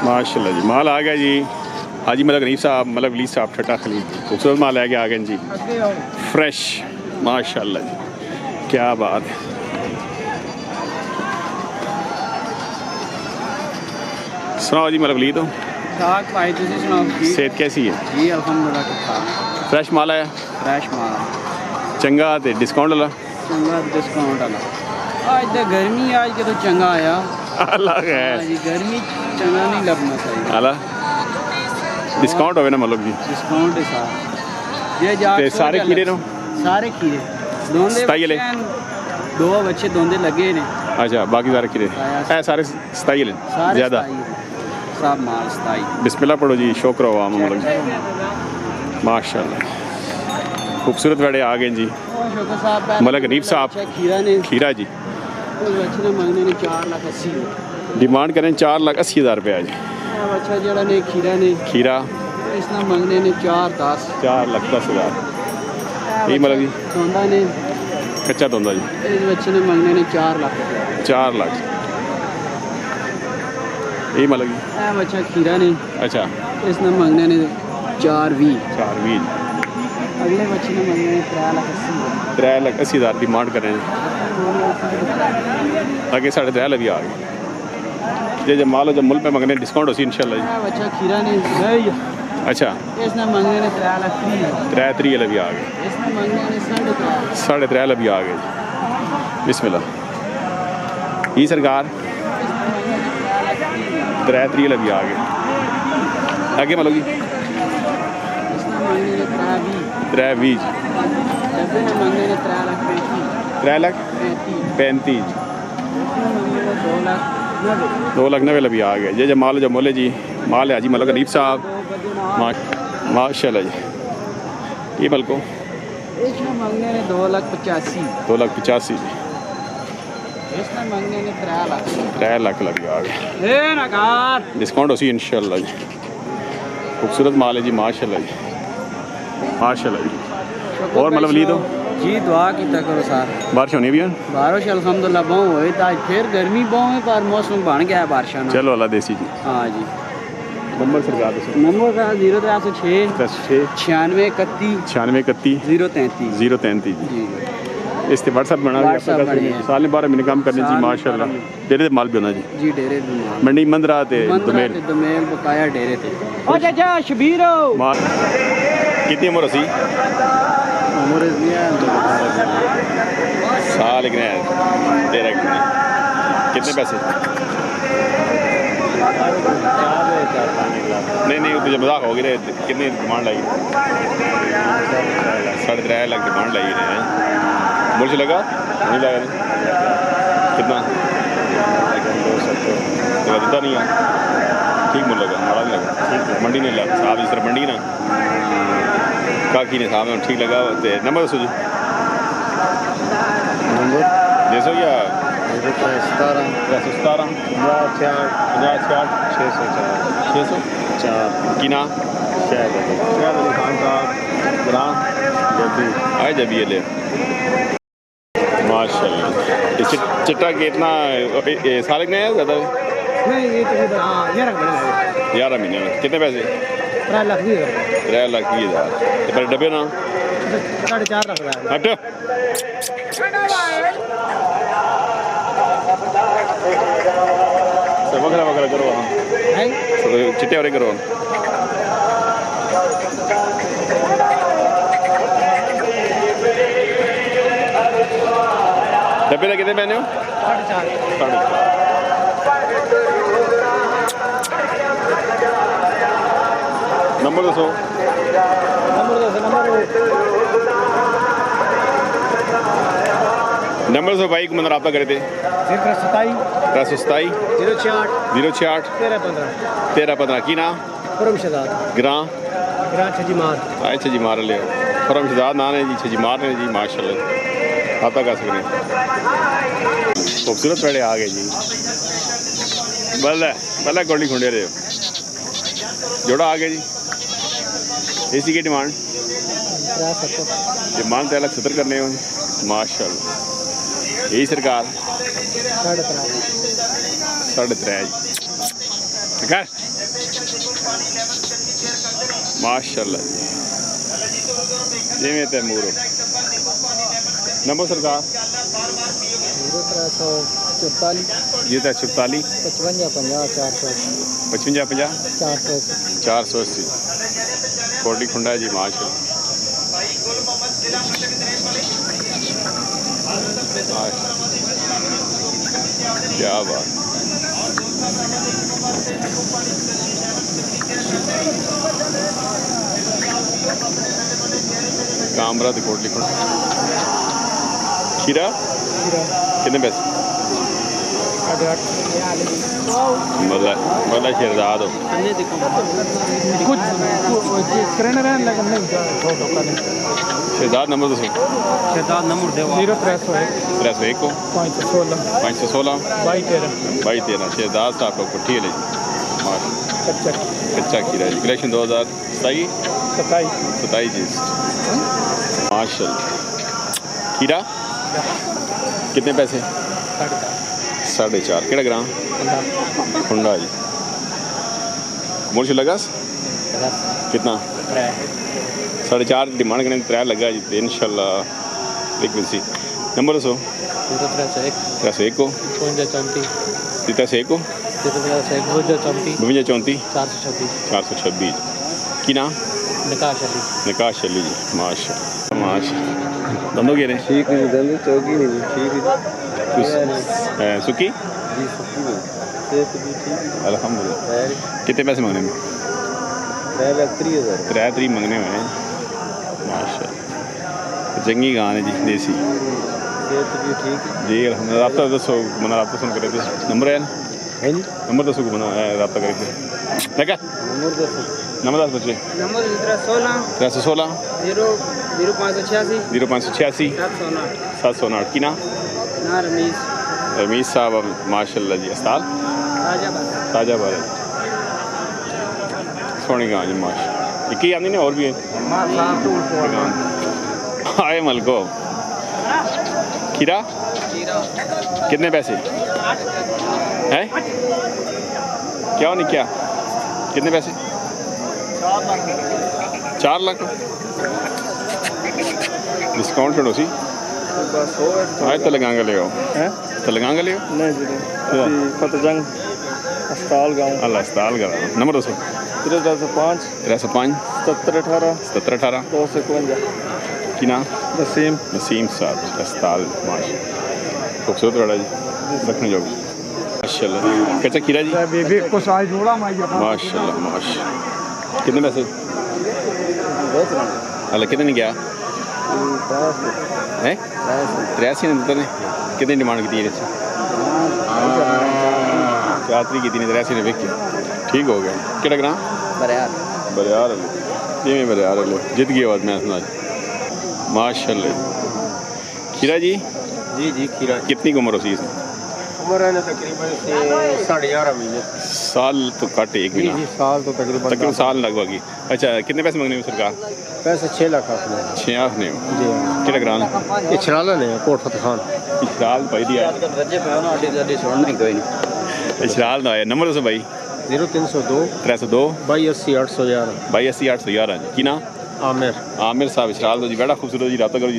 माशाल्लाह जी माल आ गया जी। हाजी मलिक गनीफ साहब मतलब वली साहब ठट्टा खलीद खूबसूरत माल लेके आ गए जी, फ्रेश माशाल्लाह जी, क्या बात है। सुनाओ जी मलिक वली तो भाई तुम सुनाओ सेहत कैसी है जी? अल्हम्दुलिल्लाह फ्रेश माल आया फ्रेश माल चंगा तो डिस्काउंट वाला चंगा डिस्काउंट वाला। आज तो गर्मी आज के तो चंगा आया अलग है जी, गर्मी चंगा नहीं लगना चाहिए अलग डिस्काउंट होवे ना मतलब जी डिस्काउंट है सारा ये जा ते सारे खीरे नो सारे खीरे दोंदे 27 ले दो बच्चे दोंदे लगे ने। अच्छा बाकी सारे खीरे ऐ सारे 27 ले ज़्यादा सब माल 27। बिस्मिल्लाह पढ़ो जी शुक्र हो आम मतलब माशाल्लाह खूबसूरत वेड़े आ गए जी। मलिक गनीफ साहब खीरा जी मंगने ने 4,80,000 डिमांड करें 4,80,000 रुपया जी। अच्छा जड़ा ने खीरा इसने मंगने ने 4,10,000 4,10,000 ये मतलब जी दोंदा ने कच्चा दोंदा जी इस बच्चे ने मंगने ने 4 लाख 4 लाख ये मतलब जी बच्चा खीरा ने अच्छा इसने मंगने ने 4,20,000 4,20,000 अगले बच्चे ने मंगने ने 3,80,000 3,80,000 डिमांड कर रहे हैं आगे 3.5 भी आ गए जे जब माल जब मुल पे मंगने डिस्काउंट हो सी इंशाल्लाह जी। बच्चा खीरा ने अच्छा इसने मंगने ने 3,30,000 भी आ गए इसने मंगने ने 3.5 3.5 भी आ गए जी। बिस्मिल्लाह ये सरकार 3,30,000 भी आ गए आगे मतलब जी 3,20,000 3,35,000 2,90,000 भी आ गए जे माल जो मोले जी माल है जी मलिक गनीफ साहब माशाल्लाह जी। ये मलको 2,85,000 2,85,000 जी इसने मंगने ने 3 लाख 3 लाख भी आ गए डिस्काउंट हो सी इंशाल्लाह जी। खूबसूरत माल है जी माशाल्लाह जी माशाल्लाह जी। और मतलब ली तो जी दुआ की करो सर बारिश होनी भी है बारिश अल्हम्दुलिल्लाह बहुत हुई तो आज फिर गर्मी बहुत है पर मौसम बन गया है बारिश ना। चलो अल्लाह देसी जी। हाँ जी नंबर सरकार नंबर का 0306 96 31 033 जी इस ते व्हाट्सएप बना साल ने 12 महीने काम करने जी माशाल्लाह डेरे दे माल भी होना जी डेरे मंडी मंदरा ते दमेल बकाया डेरे ते ओ चाचा शबीरो कितनी उम्र सी उम्र साल तेरा कितने पैसे नहीं तुझे मजाक हो गई कितनी डिमांड लाई 3.5 लाख डिमांड लाई रहे हैं मुझे लगा नहीं लगा नहीं कितना तो देता नहीं है ठीक मुझे लगा बड़ा नहीं लगा मंडी नहीं लगा साहब इस तरह मंडी ना काकी ने साहब ठीक लगा नंबर दसो जी नंबर दसो या 317 604 की ना शायद अली खान साहब ग्राम आए जब ये ले माशाल्लाह चिट्टा कितना साल में है ज़्यादा नहीं ये तो 11 महीने में कितने पैसे 3,20,000 पर डब्बे ना 4.5 लाख हट वगैरह वगैरह करो वहाँ चिट्टे वाले करो डब्बे का कितने पहने हो 4.5 नंबर दसो नंबर दसो भाई को मैंने रब्ता करे थे 327 068 1315 की ना ग्रां छजी मार ले फरम शहजाद ना ने जी छजी मार ने जी माशाल्लाह आता कर सकते खूबसूरत पेड़े आ गए जी बल्ला गोली खुंडे रहे जोड़ा आ गया जी इसी की डिमांड 3,70 करने हो माशाल्लाह यही सरकार 3.5 जी कर माशाल्लाह जिमें तैमूर नंबर सरकार 0344 जी 44 55 50 55 50 480 480 कोटली खुंडा है जी माशाल्लाह क्या बात कामरा तो कोटली खुंडा खीरा कितने पैसे मतलब शहजाद हो शहजाद नंबर दसो शहजाद नंबर दे 0301 को 516 22 13 शहजाद साहब को पुट्ठी है कच्चा खीरा जी कलेक्शन 2027 जी माशाल्लाह खीरा कितने पैसे 4.5 केड़ा ग्राम खुंडा जी मुर्श लगा कितना 4.5 डिमांड करने 3 लगा जी इंशाल्लाह लिखिन सी नंबर दसो 0301 को 53 को 52 426 की नाम निकाश अली जी माशा दंदो गिरे ठीक नहीं दंदो चौकी नहीं ठीक है सुखी जी सुखी नहीं सेहत भी ठीक अल्हम्दुलिल्लाह कितने पैसे मांगने में 3 मंगने में माशा जंगी गान है जी देसी सेहत भी ठीक जी अल्हम्दुलिल्लाह रब्ता दसो मना रब्ता सुन करे थे नंबर है है जी नंबर दसो को मना रब्ता करे थे देखा नंबर दसो नंबर 10 बच्चे नंबर 316 0586 0586 709 की ना रमीश साहब माशाल्लाह जी अस्ताल ताजा भारत सोनी गाँव जी माशा एक ही आनी ना और भी है आए मलको खीरा कितने पैसे हैं क्या नहीं क्या कितने पैसे 4 लाख डिस्काउंट छोड़ो सी आए तो लगांगा ले आओ तो लगांगा ले आओ नहीं जी फतेहजंग अस्ताल गाँव अल्लाह अस्ताल का नंबर दसो 305 1718 1718 251 की नाम नसीम साहब अस्ताल माशा खूबसूरत बड़ा जी रखने जाओ माशाल्लाह कच्चा खीरा जी माशाल्लाह माशा कितने पैसे अल्लाह कितने नहीं गया है 83 ने देते ने कितनी डिमांड की थी 4 की थी 83 ने बेच ठीक हो गया केड़ा ग्राम बरियार ये बरियार लो जीत गई बात मैं सुना माशाल्लाह खीरा जी जी खीरा कितनी उम्र हो सी इसमें उम्र है ना तकरीबन 11.5 महीने साल तो कट एक महीना जी साल तो तकरीबन साल लगभग ही अच्छा कितने पैसे मांगने में सरकार पैसे 6 लाख आपने 6 लाख ने जी केड़ा ग्राम ये छराला ने कोट फतेह खान इशराल भाई दिया इशराल ना आया नंबर दसो भाई 0302 302 82 811 82 811 की ना आमिर आमिर साहब इशराल दो जी बड़ा खूबसूरत जी रात करो जी